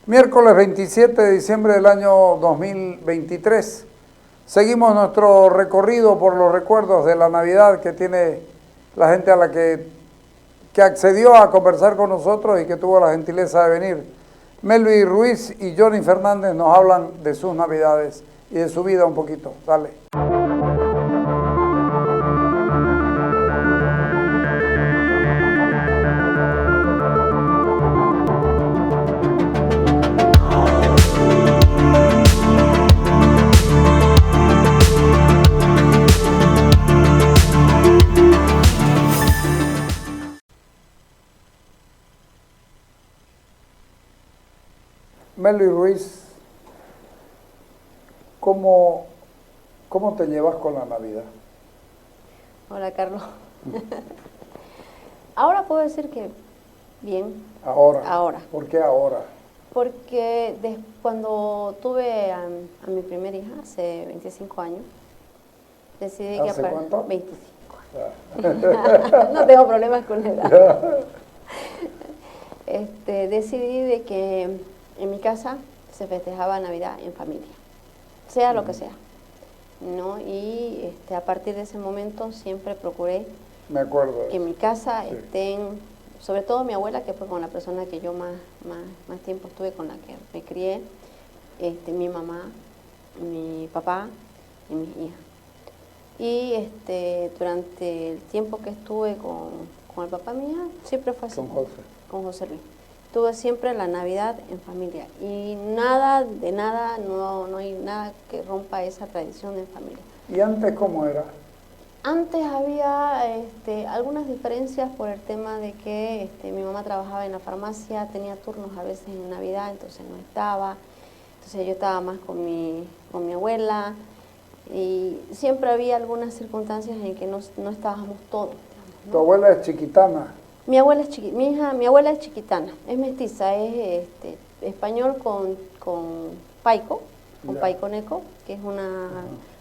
Miércoles 27 de diciembre del año 2023. Seguimos nuestro recorrido por los recuerdos de la Navidad que tiene la gente a la que accedió a conversar con nosotros y que tuvo la gentileza de venir. Melvi Ruiz y Johnny Fernández nos hablan de sus Navidades y de su vida un poquito. Dale. Melvi Ruiz, ¿cómo te llevas con la Navidad? Hola, Carlos. Ahora puedo decir que bien. Ahora. ¿Por qué ahora? Porque cuando tuve a mi primera hija, hace 25 años, decidí que... ¿Hace cuánto? 25. No tengo problemas con la edad. Decidí de que en mi casa se festejaba Navidad en familia, sea lo que sea, ¿no? Y a partir de ese momento siempre procuré que en mi casa estén, sobre todo mi abuela, que fue con la persona que yo más tiempo estuve, con la que me crié, mi mamá, mi papá y mis hijas. Y durante el tiempo que estuve con el papá mía, siempre fue así. Con José Luis. Tuve siempre la Navidad en familia y no hay nada que rompa esa tradición en familia. ¿Y antes cómo era? Antes había algunas diferencias por el tema de que mi mamá trabajaba en la farmacia, tenía turnos a veces en Navidad, entonces no estaba. Entonces yo estaba más con mi abuela y siempre había algunas circunstancias en que no estábamos todos. Digamos, ¿no? ¿Tu abuela es chiquitana? Mi abuela es chiquitana, es mestiza, es español con paico, paiconeco, que es una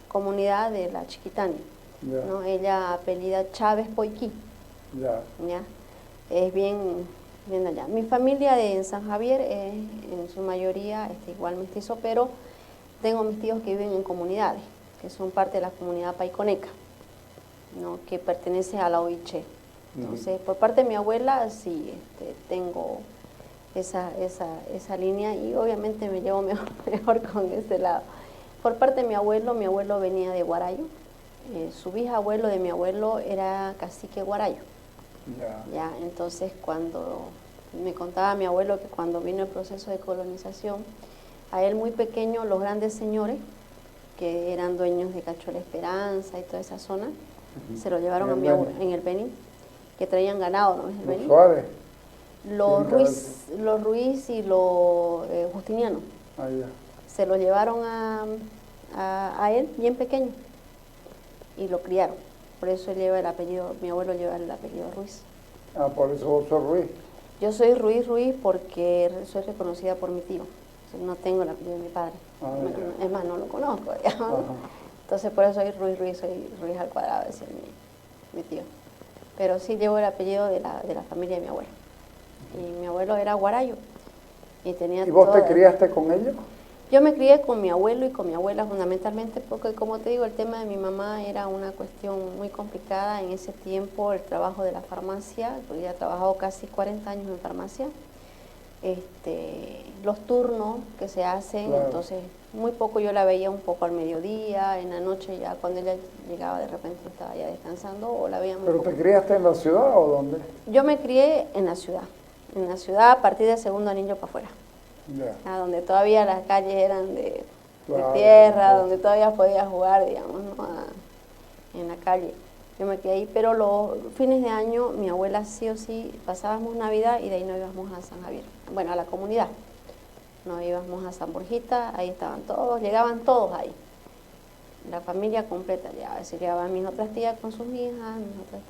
comunidad de la Chiquitania, ¿no? Ella apellida Chávez Poiquí, ¿ya? Es bien allá. Mi familia en San Javier es en su mayoría igual mestizo, pero tengo mis tíos que viven en comunidades, que son parte de la comunidad paiconeca, ¿no? Que pertenece a la OIC. Entonces, por parte de mi abuela, sí, tengo esa línea y obviamente me llevo mejor con ese lado. Por parte de mi abuelo venía de Guarayo. Su bisabuelo de mi abuelo era cacique Guarayo. Ya, entonces, cuando me contaba mi abuelo que cuando vino el proceso de colonización, a él muy pequeño, los grandes señores, que eran dueños de Cacho La Esperanza y toda esa zona, se lo llevaron a mi abuelo en el Beni, que traían ganado, ¿no? ¿Es el Beni? Suárez. Los Ruiz y los Justinianos. Se lo llevaron a él bien pequeño y lo criaron. Por eso él lleva el apellido, mi abuelo lleva el apellido Ruiz. Ah, por eso vos sos Ruiz. Yo soy Ruiz porque soy reconocida por mi tío. No tengo el apellido de mi padre. Es más, no lo conozco, digamos. Entonces por eso soy Ruiz al cuadrado, decía mi tío. Pero sí llevo el apellido de la familia de mi abuelo. Y mi abuelo era guarayo. ¿Y vos te criaste con ellos? Yo me crié con mi abuelo y con mi abuela fundamentalmente porque, como te digo, el tema de mi mamá era una cuestión muy complicada en ese tiempo, el trabajo de la farmacia, porque ella ha trabajado casi 40 años en farmacia. Los turnos que se hacen, entonces muy poco yo la veía un poco al mediodía, en la noche ya cuando ella llegaba de repente estaba ya descansando o la veía muy ¿Pero poco. te criaste en la ciudad o dónde? Yo me crié en la ciudad a partir del segundo anillo para afuera, donde todavía las calles eran de tierra, donde todavía podías jugar, digamos, ¿no? En la calle. Yo me quedé ahí, pero los fines de año mi abuela sí o sí pasábamos Navidad y de ahí nos íbamos a San Javier, bueno, a la comunidad. Nos íbamos a San Borjita, ahí estaban todos, llegaban todos ahí. La familia completa ya, se llegaban mis otras tías con sus hijas, mis otras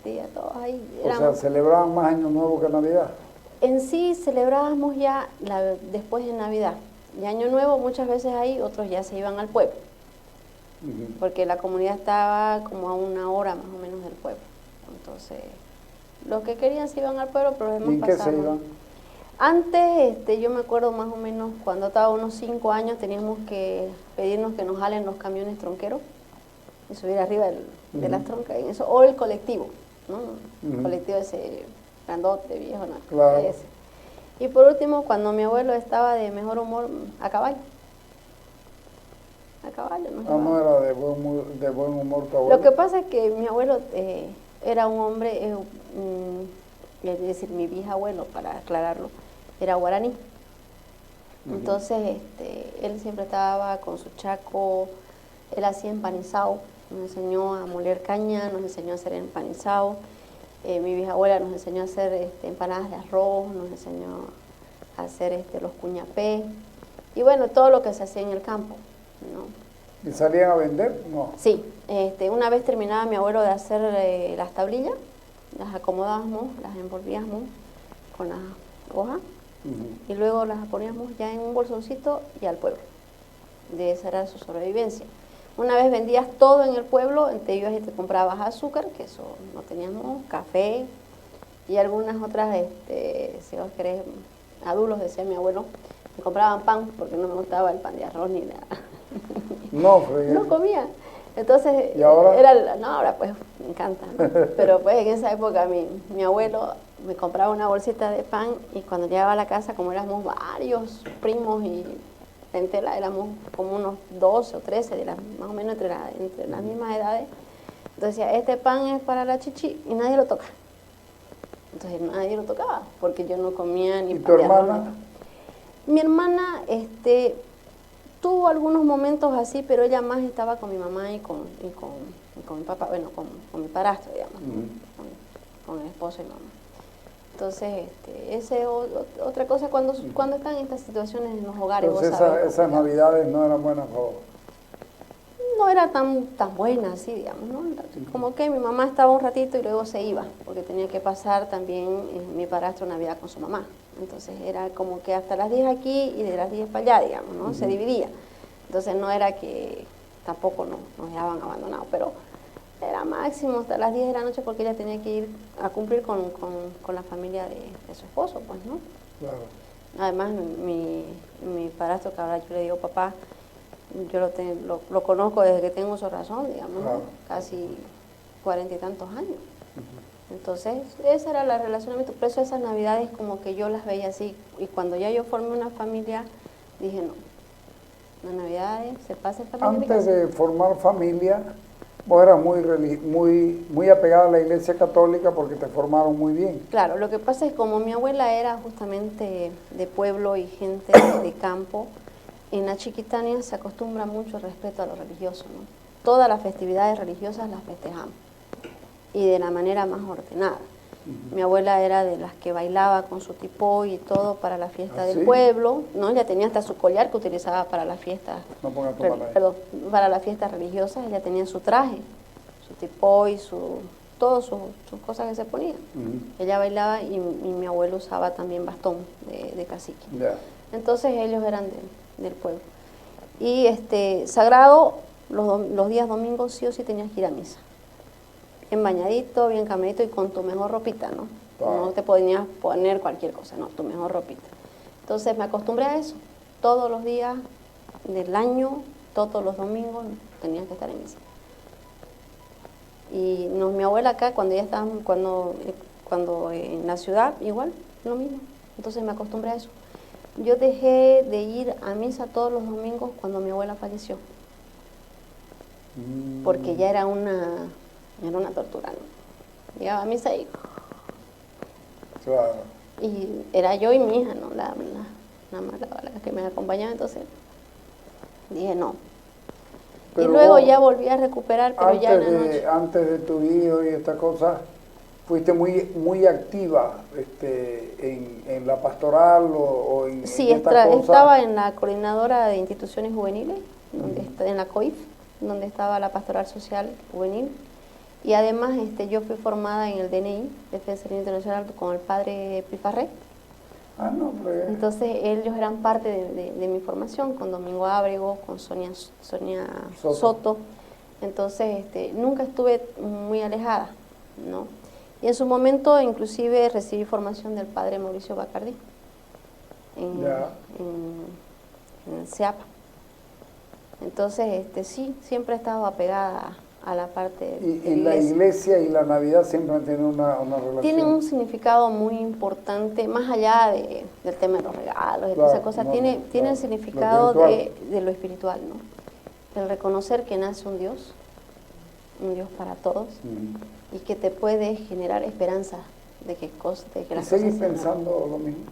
tías, todos ahí. O sea, ¿celebraban más Año Nuevo que Navidad? En sí celebrábamos ya después de Navidad. Y Año Nuevo muchas veces ahí, otros ya se iban al pueblo. Porque la comunidad estaba como a 1 hora más o menos del pueblo. Entonces, los que querían se iban al pueblo, pero los demás ¿Y en qué se iban? Antes, yo me acuerdo más o menos cuando estaba unos 5 años, teníamos que pedirnos que nos jalen los camiones tronqueros y subir arriba de las troncas, en eso, o el colectivo, ¿no? El colectivo ese grandote, viejo, ¿no? Claro. Ese. Y por último, cuando mi abuelo estaba de mejor humor, a caballo. A caballo, ¿no? Ah, no era de buen humor tu abuelo. Lo que pasa es que mi abuelo era un hombre, es decir, mi bisabuelo, para aclararlo, era guaraní. Entonces, él siempre estaba con su chaco, él hacía empanizado, nos enseñó a moler caña, nos enseñó a hacer empanizado. Mi bisabuela nos enseñó a hacer empanadas de arroz, nos enseñó a hacer los cuñapés y bueno, todo lo que se hacía en el campo, ¿no? ¿Y salían a vender? No. Sí, una vez terminaba mi abuelo de hacer las tablillas, las acomodábamos, las envolvíamos con las hojas y luego las poníamos ya en un bolsoncito y al pueblo. De esa era su sobrevivencia. Una vez vendías todo en el pueblo, entre ellos te comprabas azúcar, que eso no teníamos, café y algunas otras, si vos querés, adulos, decía mi abuelo, me compraban pan porque no me gustaba el pan de arroz ni nada. No, Freya. No comía. Entonces, ¿Y ahora? no, ahora pues me encanta, ¿no? Pero pues en esa época mi abuelo me compraba una bolsita de pan y cuando llegaba a la casa, como éramos varios primos y entera, éramos como unos 12 o 13, más o menos entre las mismas edades, entonces decía, este pan es para la chichi y nadie lo toca. Entonces nadie lo tocaba porque yo no comía ni ¿Y pan tu de arroz, hermana? nada. Mi hermana, tuvo algunos momentos así, pero ella más estaba con mi mamá y con mi papá, bueno, con mi padrastro, digamos, con el esposo y mamá. Entonces, esa es otra cosa cuando están en estas situaciones en los hogares. Entonces vos sabés, esas navidades no eran buenas para vos. no era tan buena así, digamos, ¿no? Como que mi mamá estaba un ratito y luego se iba, porque tenía que pasar también mi padrastro Navidad con su mamá. Entonces era como que hasta las 10 aquí y de las 10 para allá, digamos, ¿no? Se dividía. Entonces no era que tampoco nos dejaban abandonados, pero era máximo hasta las 10 de la noche porque ella tenía que ir a cumplir con la familia de su esposo, pues, ¿no? Claro. Además, mi padrastro, que ahora yo le digo papá, yo lo conozco desde que tengo su razón, digamos, ¿no? Casi 40 y tantos años. Entonces, esa era la relacionamiento. Por eso esas navidades como que yo las veía así. Y cuando ya yo formé una familia, dije, no, las navidades se pasa esta familia. Antes de formar familia, vos eras muy apegada a la Iglesia Católica porque te formaron muy bien. Claro, lo que pasa es que como mi abuela era justamente de pueblo y gente de campo, en la Chiquitania se acostumbra mucho el respeto a lo religioso, ¿no? Todas las festividades religiosas las festejamos y de la manera más ordenada. Mi abuela era de las que bailaba con su tipó y todo para la fiesta del pueblo, ¿no? Ella tenía hasta su collar que utilizaba para las fiestas, para las fiestas religiosas. Ella tenía su traje, su tipó y todas sus cosas que se ponían. Ella bailaba y mi abuelo usaba también bastón de cacique. Entonces ellos eran del pueblo. Y sagrado, los días domingos sí o sí tenías que ir a misa. Bien bañadito, bien caminadito y con tu mejor ropita, ¿no? No te podías poner cualquier cosa, no, tu mejor ropita. Entonces me acostumbré a eso. Todos los días del año, todos los domingos, tenías que estar en misa. Y mi abuela acá, cuando ella estaba, cuando en la ciudad, igual, lo mismo. Entonces me acostumbré a eso. Yo dejé de ir a misa todos los domingos cuando mi abuela falleció. Porque ya era una tortura, ¿no? Llegaba a misa y... Claro. Y era yo y mi hija, ¿no? La que me acompañaba, entonces dije no. Pero y luego vos, ya volví a recuperar, pero ya en la noche. Antes de tu hijo y esta cosa, fuiste muy activa en la pastoral o en Sí, esta cosa. estaba en la coordinadora de instituciones juveniles, en la COIF, donde estaba la pastoral social juvenil. Y además yo fui formada en el DNI, Defensa Internacional, con el padre Pifarré. Ah, no, pues. Entonces ellos eran parte de mi formación, con Domingo Ábrego, con Sonia Soto. Entonces nunca estuve muy alejada, ¿no? Y en su momento inclusive recibí formación del padre Mauricio Bacardí. en el CEAP. Entonces, sí, siempre he estado apegada a la parte de Y la iglesia y la Navidad siempre han tenido una relación. Tienen un significado muy importante, más allá del tema de los regalos, de todas esas cosas, tiene el significado de lo espiritual, ¿no? El reconocer que nace un Dios para todos, y que te puede generar esperanza de que las cosas ¿Seguís pensando lo mismo?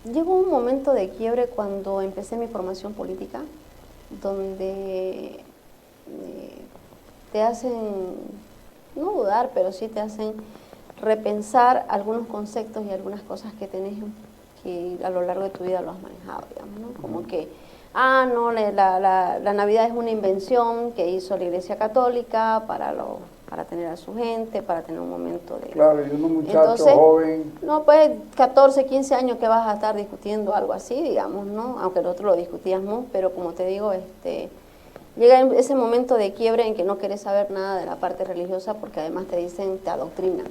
Llegó un momento de quiebre cuando empecé mi formación política, donde te hacen, no dudar, pero sí te hacen repensar algunos conceptos y algunas cosas que tenés, que a lo largo de tu vida lo has manejado, digamos, ¿no? Como que, no, la Navidad es una invención que hizo la Iglesia Católica para tener a su gente, para tener un momento de... Claro, y un muchacho joven... No, pues 14, 15 años que vas a estar discutiendo algo así, digamos, ¿no? Aunque nosotros lo discutíamos, pero como te digo, llega ese momento de quiebre en que no querés saber nada de la parte religiosa, porque además te dicen, te adoctrinan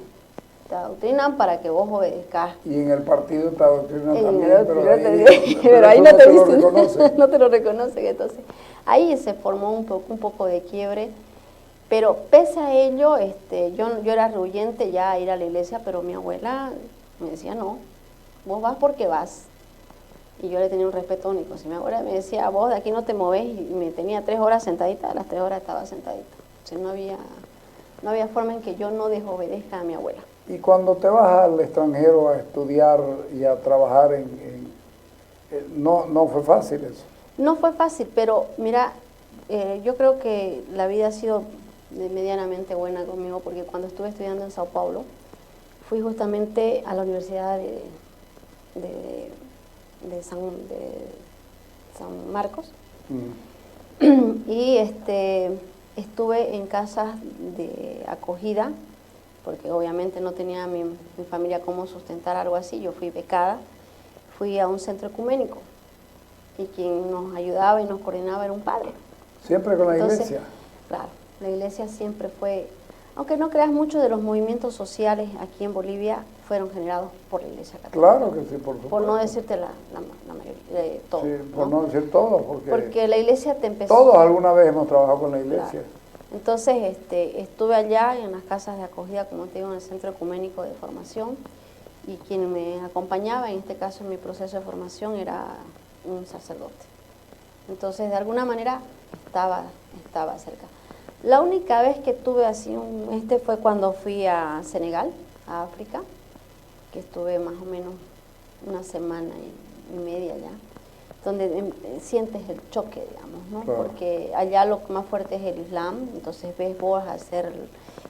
para que vos obedezcas. Y en el partido te adoctrinan también, pero ahí no te dicen, no te lo reconocen. Entonces, ahí se formó un poco de quiebre, pero pese a ello, yo era rehuyente ya a ir a la iglesia, pero mi abuela me decía, no, vos vas porque vas. Y yo le tenía un respeto único. Si mi abuela me decía, vos de aquí no te movés, y me tenía 3 horas sentadita, a las 3 horas estaba sentadita. O sea, no había forma en que yo no desobedezca a mi abuela. Y cuando te vas al extranjero a estudiar y a trabajar no fue fácil eso. No fue fácil, pero mira, yo creo que la vida ha sido medianamente buena conmigo, porque cuando estuve estudiando en Sao Paulo, fui justamente a la Universidad de San Marcos, y estuve en casas de acogida, porque obviamente no tenía mi familia cómo sustentar algo así. Yo fui becada, fui a un centro ecuménico, y quien nos ayudaba y nos coordinaba era un padre. ¿Siempre con la iglesia? Claro, la iglesia siempre fue, aunque no creas, mucho de los movimientos sociales aquí en Bolivia fueron generados por la Iglesia Católica. Claro que sí, por supuesto. Por no decirte la mayoría de todo. Sí, por no decir todo, porque la iglesia te empezó... Todos alguna vez hemos trabajado con la iglesia. Claro. Entonces, estuve allá en las casas de acogida, como te digo, en el Centro Ecuménico de Formación, y quien me acompañaba, en este caso en mi proceso de formación, era un sacerdote. Entonces, de alguna manera, estaba cerca. La única vez que tuve así fue cuando fui a Senegal, a África, que estuve más o menos una semana y media allá, donde sientes el choque, digamos, ¿no? Claro. Porque allá lo más fuerte es el Islam, entonces ves vos hacer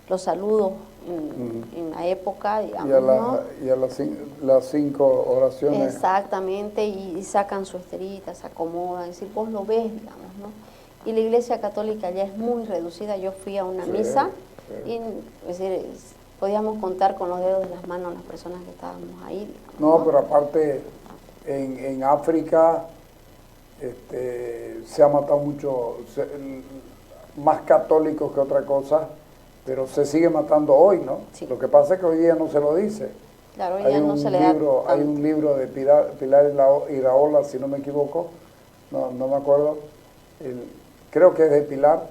los saludos en la época, digamos, y a las 5 oraciones. Exactamente, y sacan su esterita, se acomodan, es decir, vos lo ves, digamos, ¿no? Y la Iglesia Católica ya es muy reducida. Yo fui a una misa y, es decir, podíamos contar con los dedos de las manos las personas que estábamos ahí, digamos, ¿no? Pero aparte, en África se ha matado mucho, más católicos que otra cosa, pero se sigue matando hoy, ¿no? Sí. Lo que pasa es que hoy día no se lo dice. Claro, hoy día no se le da tanto. Hay un libro de Pilar Iraola, si no me equivoco, no me acuerdo, creo que es de Pilar,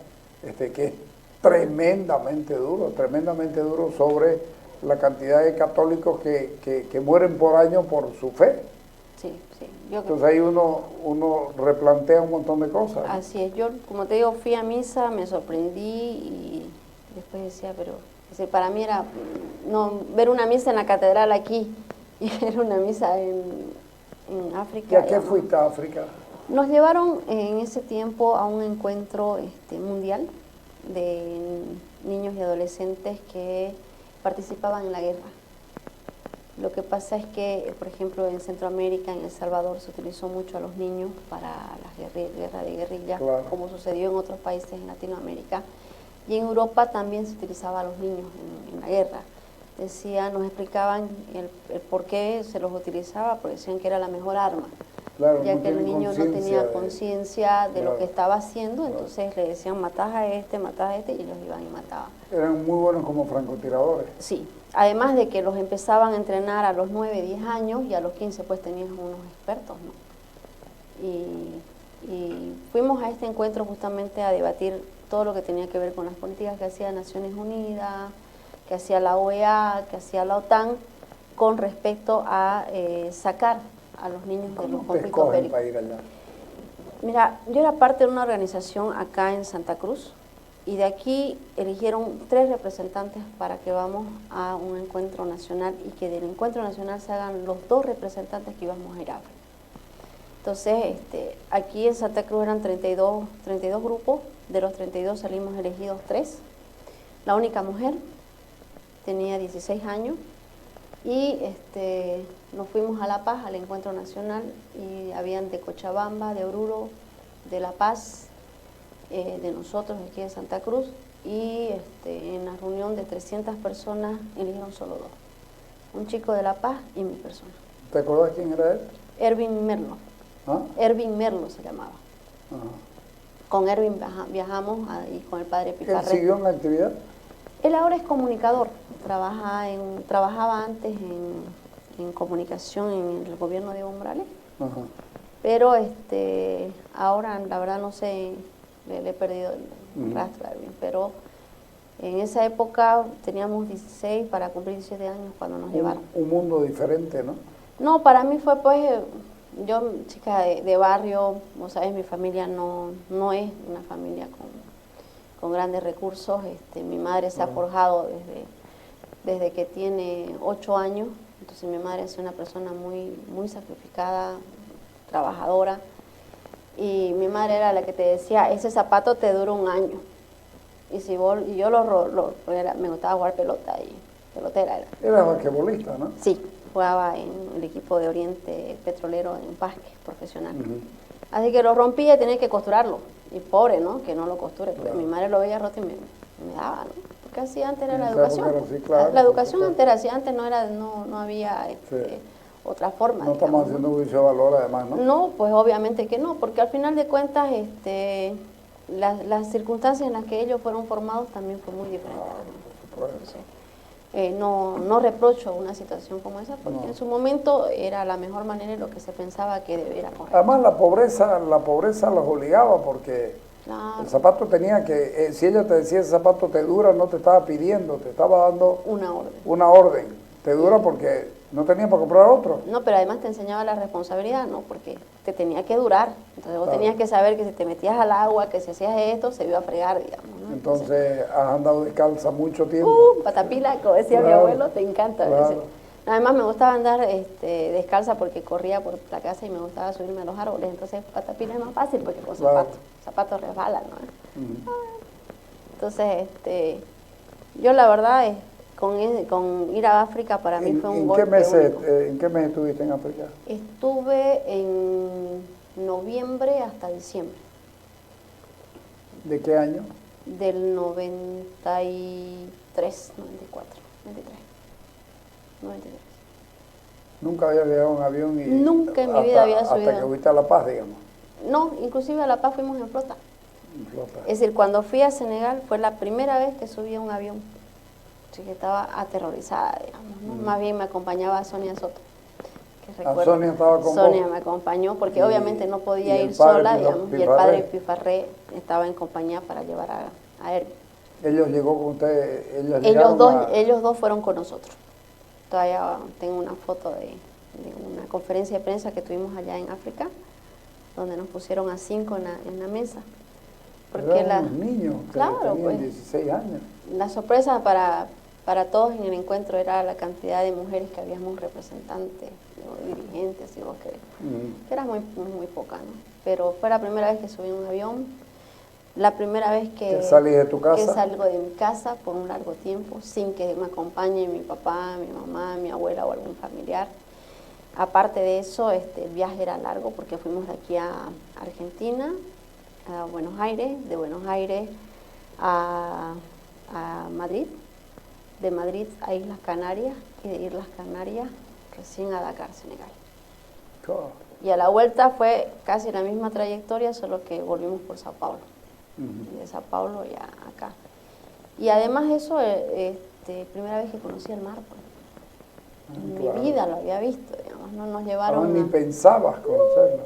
que es tremendamente duro sobre la cantidad de católicos que mueren por año por su fe. Sí. Entonces ahí uno replantea un montón de cosas. Así es, yo como te digo, fui a misa, me sorprendí y después decía, pero para mí era ver una misa en la catedral aquí y ver una misa en África. ¿Y a qué fuiste a África? Nos llevaron en ese tiempo a un encuentro mundial de niños y adolescentes que participaban en la guerra. Lo que pasa es que, por ejemplo, en Centroamérica, en El Salvador, se utilizó mucho a los niños para la guerra de guerrilla, claro, como sucedió en otros países en Latinoamérica. Y en Europa también se utilizaba a los niños en la guerra. Nos explicaban el por qué se los utilizaba, porque decían que era la mejor arma. Claro, ya no que el tienen niño no conciencia tenía de- conciencia de lo Claro, que estaba haciendo, claro. entonces le decían matás a este, y ellos iban y mataban. Eran muy buenos como francotiradores. Sí, además de que los empezaban a entrenar a los 9, 10 años y a los 15 pues tenías unos expertos, ¿no? Y fuimos a este encuentro justamente a debatir todo lo que tenía que ver con las políticas que hacía Naciones Unidas, que hacía la OEA, que hacía la OTAN, con respecto a sacar a los niños de los ¿Cómo te conflictos escogen bélicos. para ir allá? Mira, yo era parte de una organización acá en Santa Cruz y de aquí eligieron 3 representantes para que vamos a un encuentro nacional y que del encuentro nacional se hagan los 2 representantes que íbamos a ir a África. Entonces, aquí en Santa Cruz eran 32 grupos, de los 32 salimos elegidos 3. La única mujer tenía 16 años y nos fuimos a La Paz, al encuentro nacional, y habían de Cochabamba, de Oruro, de La Paz, de nosotros aquí de Santa Cruz, y en la reunión de 300 personas eligieron solo 2, un chico de La Paz y mi persona. ¿Te acordás quién era él? Erwin Merlo. ¿Ah? Erwin Merlo se llamaba. Ajá. Con Erwin viajamos y con el padre ¿Él Pifarré. siguió en actividad? Él ahora es comunicador, trabajaba antes en comunicación en el gobierno de Evo Morales, Ajá. pero ahora la verdad no sé, le he perdido el rastro a Erwin, pero en esa época teníamos 16 para cumplir 17 años cuando nos llevaron. Un mundo diferente, ¿no? No, para mí fue pues, yo chica de barrio, vos sabés, mi familia no es una familia con grandes recursos. Mi madre se ha forjado desde que tiene 8 años, entonces mi madre es una persona muy sacrificada, trabajadora, y mi madre era la que te decía, ese zapato te dura un año, y yo me gustaba jugar pelota y pelotera era. Era basquetbolista, ¿no? Sí, jugaba en el equipo de Oriente Petrolero en básquet profesional. Así que lo rompía y tenía que costurarlo. Y pobre, ¿no? Que no lo costure, porque mi madre lo veía roto y me daba, ¿no? Porque así antes era la educación. Así, claro, la educación antes era así, antes no había otra forma. No estamos haciendo juicio de valor además, ¿no? No, pues obviamente que no, porque al final de cuentas las circunstancias en las que ellos fueron formados también fue muy diferente. Entonces, no reprocho una situación como esa, porque en su momento era la mejor manera y lo que se pensaba que debiera correr. Además la pobreza los obligaba porque Claro. el zapato tenía que, si ella te decía ese zapato te dura, no te estaba pidiendo, te estaba dando Una orden. una orden. Te dura porque no tenía para comprar otro. No, pero además te enseñaba la responsabilidad, ¿no? Porque te tenía que durar. Entonces vos Claro. tenías que saber que si te metías al agua, que si hacías esto, se iba a fregar, digamos, ¿no? Entonces has andado descalza mucho tiempo. Patapila, como decía mi Claro, abuelo, te encanta. claro. Además me gustaba andar descalza porque corría por la casa y me gustaba subirme a los árboles. Entonces patapila es más fácil porque con Claro. zapatos resbalan, ¿no? Entonces, yo la verdad con ir a África para mí fue un golpe único. ¿En qué mes estuviste en África? Estuve en noviembre hasta diciembre ¿De qué año? del 93, 94, 93. Nunca había viajado en avión y Nunca en mi vida había subido. Hasta que fuiste a La Paz, digamos. No, inclusive a La Paz fuimos en flota. En flota. Es decir, cuando fui a Senegal fue la primera vez que subí a un avión. Así que estaba aterrorizada, digamos, ¿no? Más bien me acompañaba Sonia Soto. Que recuerdo, Sonia estaba con Sonia vos. me acompañó porque Y- obviamente no podía y el ir padre sola, Pifarré. digamos, y el padre Pifarré estaba en compañía para llevar a él. Ellos llegó con ustedes, Ellos dos fueron con nosotros. Todavía tengo una foto de una conferencia de prensa que tuvimos allá en África, donde nos pusieron a 5 en la mesa. Porque eran unos niños que claro, tenían pues, 16 años. la sorpresa para todos en el encuentro era la cantidad de mujeres que habíamos representantes, ¿no? Dirigentes, digo, que era muy poca, ¿no? Pero fue la primera vez que subí a un avión, la primera vez que salí de tu casa. que salgo de mi casa por un largo tiempo, sin que me acompañe mi papá, mi mamá, mi abuela o algún familiar. Aparte de eso, el viaje era largo porque fuimos de aquí a Argentina, a Buenos Aires, de Buenos Aires a Madrid, de Madrid a Islas Canarias y de Islas Canarias recién a Dakar, Senegal. Claro. Y a la vuelta fue casi la misma trayectoria, solo que volvimos por Sao Paulo. Y de Sao Paulo ya acá. Y además eso, primera vez que conocí el mar, pues. En Claro. mi vida lo había visto, digamos, no nos No, llevaron ni pensabas conocerlo.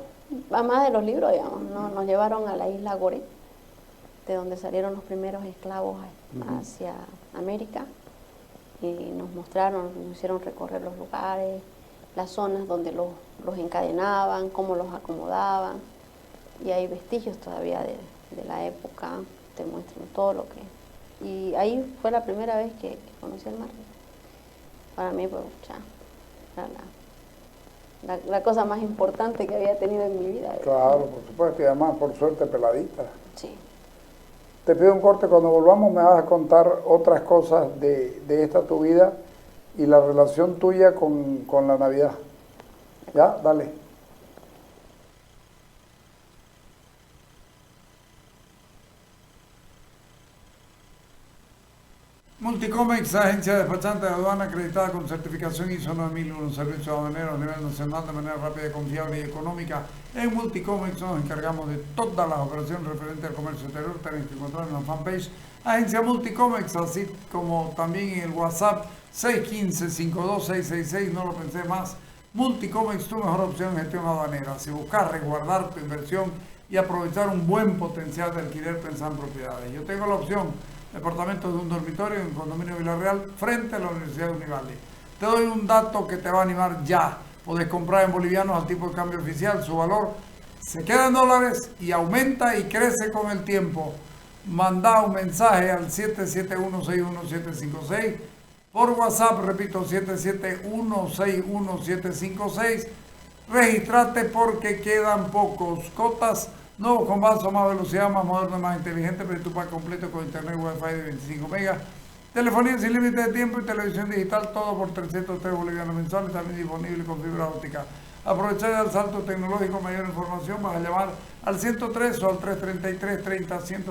más de los libros, digamos, ¿no? Nos llevaron a la isla Gorée, de donde salieron los primeros esclavos hacia América, y nos mostraron, nos hicieron recorrer los lugares, las zonas donde los encadenaban, cómo los acomodaban, y hay vestigios todavía de la época, te muestran todo lo que... Y ahí fue la primera vez que conocí el mar. Para mí, pues, ya, era la cosa más importante que había tenido en mi vida. Claro, por supuesto, y además por suerte peladita. Sí. Te pido un corte, cuando volvamos me vas a contar otras cosas de esta tu vida y la relación tuya con la Navidad. ¿Ya? Dale. Multicomex, agencia despachante de aduana acreditada con certificación ISO 9001, servicio aduanero a nivel nacional de manera rápida, confiable y económica. En Multicomex nos encargamos de todas las operaciones referentes al comercio exterior. Tenéis que encontrar en la fanpage Agencia Multicomex, así como también en el WhatsApp 615-52666, no lo pensé más. Multicomex, tu mejor opción en gestión aduanera. Si buscas resguardar tu inversión y aprovechar un buen potencial de alquiler, pensar en propiedades. Yo tengo la opción departamento de un dormitorio en el condominio Villarreal frente a la Universidad de Univalle. Te doy un dato que te va a animar ya. Podés comprar en bolivianos al tipo de cambio oficial. Su valor se queda en dólares y aumenta y crece con el tiempo. Manda un mensaje al 771-61756. Por WhatsApp, repito, 771-61756. Regístrate porque quedan pocos. Cotas nuevos con vaso, más velocidad, más moderno, más inteligente, pero tu pack completo con internet wifi de 25 megas, telefonía sin límite de tiempo y televisión digital, todo por 303 bolivianos mensuales, también disponible con fibra óptica. Aprovechar el salto tecnológico, mayor información, vas a llamar al 103 o al 333-30-103.